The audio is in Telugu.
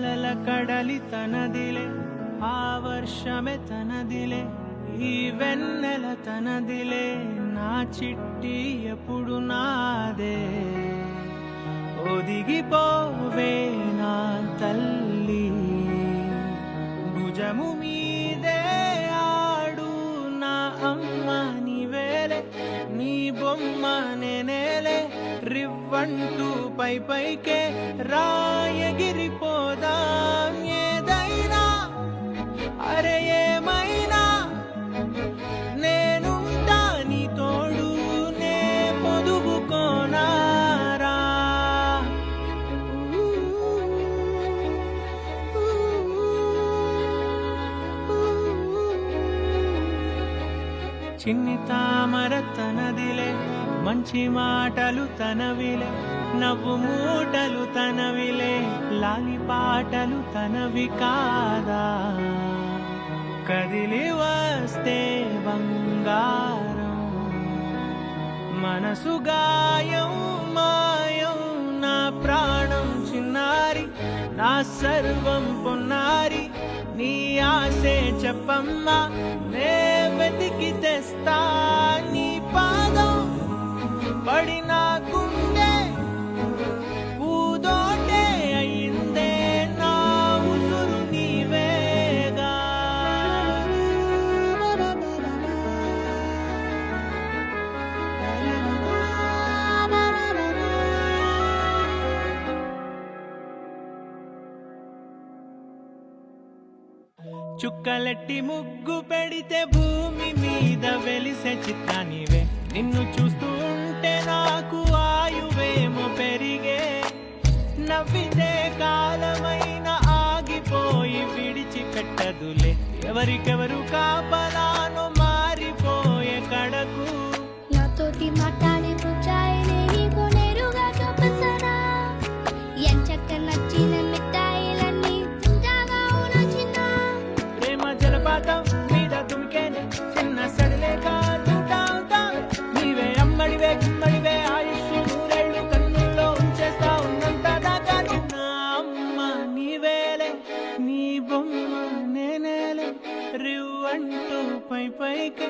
కలల కడలి తనదిలే, ఆ వర్షమే తనదిలే, ఈ వెన్నెల తనదిలే, నా చిట్టి ఎప్పుడు నాదే. ఒదిగిపోవే నా తల్లి, భుజము మీదే ఆడు నా అమ్మ నీవేలే, నీ బొమ్మ నేనేలే, రివ్వంటూ పై పైకే రాయగిరిపోదాం. ఏదైనా అరే ఏమైనా నేనుంటా నీ తోడు, నే పొదుగుకోనారా. చిన్ని తామర తనదిలే, మంచి మాటలు తనవిలే, నవ్వు మూటలు తనవిలే, లాలి పాటలు తనవి కాదా. కదిలి వస్తే బంగారం, మనసు గాయం మాయం, నా ప్రాణం చిన్నారి, నా సర్వం పొన్నారి, నీ ఆశే చెప్పమ్మా, నే వెతికి తెస్తా నీ పాదం. పడిన గుండె పూదోటే అయిందే, నా ఉసురు నీవేగా. చుక్కలెట్టి ముగ్గు పెడితే భూమి మీద వెలిసే చిత్రానివే, నిన్ను చూస్తూ ఉంటే నాకు ఆయువేమో పెరిగే. నవ్వితే కాలమైన ఆగిపోయి విడిచిపెట్టదులే, ఎవరికెవరు కాపలానో మారిపోయే కడకు. నాతోటి మాట్లాడే పుచ్చాయినే నీకు నేరుగా చూపించనా, ఎంచక్క నచ్చిన మిఠాయిలన్నీ తింటాగా నచ్చిన. ప్రేమ జలపాతం మీద దుమికేనే, చిన్న సడిలేక చూటావుతా. నీవే అమ్మడివే గుమ్మడివే, ఆయుష్ నూరేళ్ళు కన్నుల్లో ఉంచేస్తా ఉన్నంత దాకా. నా అమ్మ నీవేలే, నీ బొమ్మ నేనేలే, రివ్వంటూ పై పైకి